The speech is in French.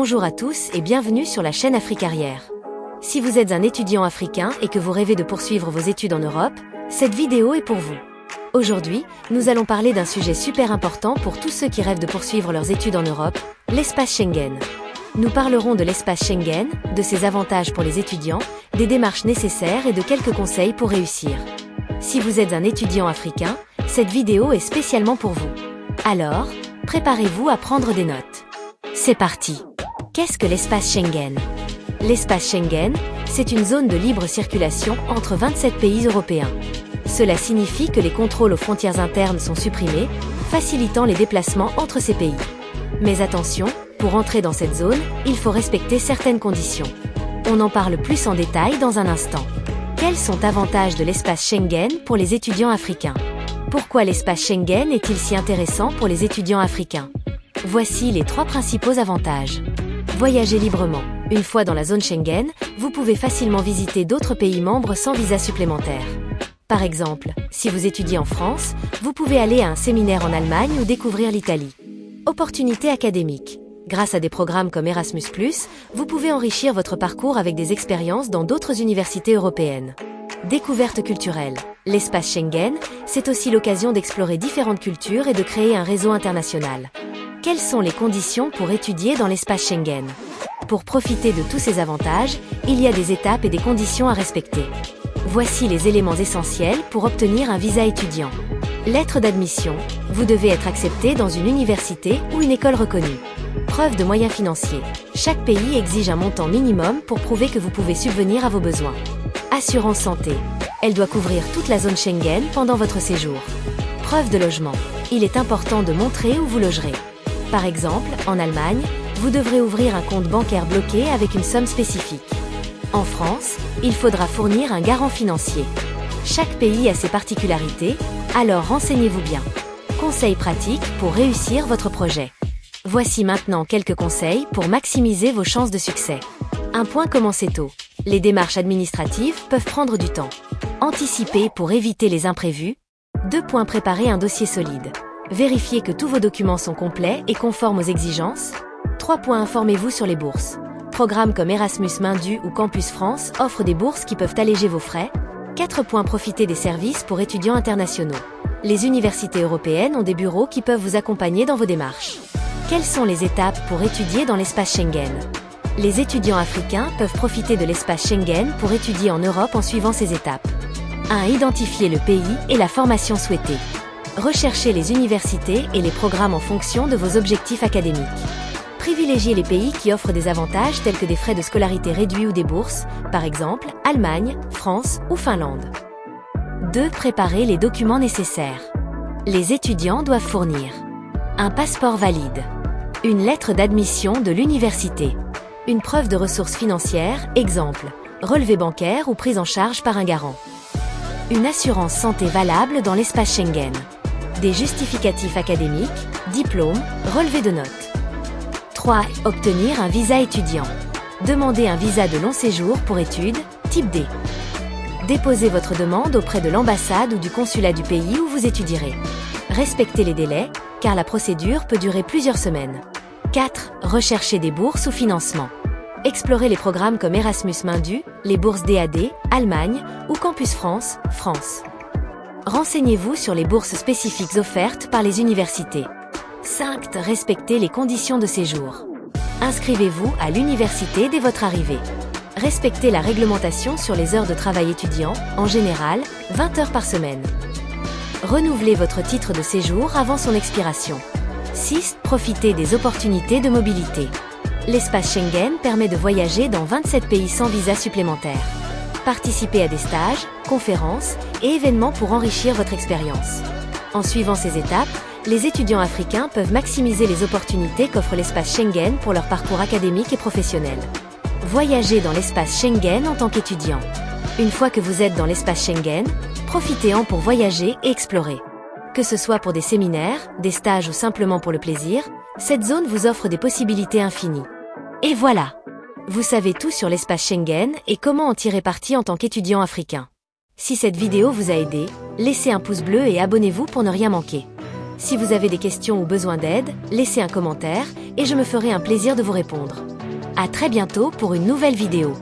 Bonjour à tous et bienvenue sur la chaîne Africarrière. Si vous êtes un étudiant africain et que vous rêvez de poursuivre vos études en Europe, cette vidéo est pour vous. Aujourd'hui, nous allons parler d'un sujet super important pour tous ceux qui rêvent de poursuivre leurs études en Europe, l'espace Schengen. Nous parlerons de l'espace Schengen, de ses avantages pour les étudiants, des démarches nécessaires et de quelques conseils pour réussir. Si vous êtes un étudiant africain, cette vidéo est spécialement pour vous. Alors, préparez-vous à prendre des notes. C'est parti! Qu'est-ce que l'espace Schengen? L'espace Schengen, c'est une zone de libre circulation entre 27 pays européens. Cela signifie que les contrôles aux frontières internes sont supprimés, facilitant les déplacements entre ces pays. Mais attention, pour entrer dans cette zone, il faut respecter certaines conditions. On en parle plus en détail dans un instant. Quels sont avantages de l'espace Schengen pour les étudiants africains? Pourquoi l'espace Schengen est-il si intéressant pour les étudiants africains? Voici les 3 principaux avantages. Voyager librement. Une fois dans la zone Schengen, vous pouvez facilement visiter d'autres pays membres sans visa supplémentaire. Par exemple, si vous étudiez en France, vous pouvez aller à un séminaire en Allemagne ou découvrir l'Italie. Opportunités académiques. Grâce à des programmes comme Erasmus+, vous pouvez enrichir votre parcours avec des expériences dans d'autres universités européennes. Découverte culturelle. L'espace Schengen, c'est aussi l'occasion d'explorer différentes cultures et de créer un réseau international. Quelles sont les conditions pour étudier dans l'espace Schengen? Pour profiter de tous ces avantages, il y a des étapes et des conditions à respecter. Voici les éléments essentiels pour obtenir un visa étudiant. Lettre d'admission. Vous devez être accepté dans une université ou une école reconnue. Preuve de moyens financiers. Chaque pays exige un montant minimum pour prouver que vous pouvez subvenir à vos besoins. Assurance santé. Elle doit couvrir toute la zone Schengen pendant votre séjour. Preuve de logement. Il est important de montrer où vous logerez. Par exemple, en Allemagne, vous devrez ouvrir un compte bancaire bloqué avec une somme spécifique. En France, il faudra fournir un garant financier. Chaque pays a ses particularités, alors renseignez-vous bien. Conseils pratiques pour réussir votre projet. Voici maintenant quelques conseils pour maximiser vos chances de succès. 1 point, commencez tôt. Les démarches administratives peuvent prendre du temps. Anticipez pour éviter les imprévus. 2 points, préparez un dossier solide. Vérifiez que tous vos documents sont complets et conformes aux exigences. 3 points, informez-vous sur les bourses. Programmes comme Erasmus Mindu ou Campus France offrent des bourses qui peuvent alléger vos frais. 4 points, profitez des services pour étudiants internationaux. Les universités européennes ont des bureaux qui peuvent vous accompagner dans vos démarches. Quelles sont les étapes pour étudier dans l'espace Schengen? Les étudiants africains peuvent profiter de l'espace Schengen pour étudier en Europe en suivant ces étapes. 1. Identifier le pays et la formation souhaitée. Recherchez les universités et les programmes en fonction de vos objectifs académiques. Privilégiez les pays qui offrent des avantages tels que des frais de scolarité réduits ou des bourses, par exemple, Allemagne, France ou Finlande. 2. Préparez les documents nécessaires. Les étudiants doivent fournir un passeport valide, une lettre d'admission de l'université, une preuve de ressources financières, exemple, relevé bancaire ou prise en charge par un garant, une assurance santé valable dans l'espace Schengen, des justificatifs académiques, diplômes, relevés de notes. 3. Obtenir un visa étudiant. Demandez un visa de long séjour pour études, type D. Déposez votre demande auprès de l'ambassade ou du consulat du pays où vous étudierez. Respectez les délais, car la procédure peut durer plusieurs semaines. 4. Recherchez des bourses ou financements. Explorez les programmes comme Erasmus Mindu, les bourses DAD, Allemagne, ou Campus France, France. Renseignez-vous sur les bourses spécifiques offertes par les universités. 5. Respectez les conditions de séjour. Inscrivez-vous à l'université dès votre arrivée. Respectez la réglementation sur les heures de travail étudiant, en général, 20 heures par semaine. Renouvelez votre titre de séjour avant son expiration. 6. Profitez des opportunités de mobilité. L'espace Schengen permet de voyager dans 27 pays sans visa supplémentaire. Participez à des stages, conférences et événements pour enrichir votre expérience. En suivant ces étapes, les étudiants africains peuvent maximiser les opportunités qu'offre l'espace Schengen pour leur parcours académique et professionnel. Voyagez dans l'espace Schengen en tant qu'étudiant. Une fois que vous êtes dans l'espace Schengen, profitez-en pour voyager et explorer. Que ce soit pour des séminaires, des stages ou simplement pour le plaisir, cette zone vous offre des possibilités infinies. Et voilà! Vous savez tout sur l'espace Schengen et comment en tirer parti en tant qu'étudiant africain. Si cette vidéo vous a aidé, laissez un pouce bleu et abonnez-vous pour ne rien manquer. Si vous avez des questions ou besoin d'aide, laissez un commentaire et je me ferai un plaisir de vous répondre. À très bientôt pour une nouvelle vidéo.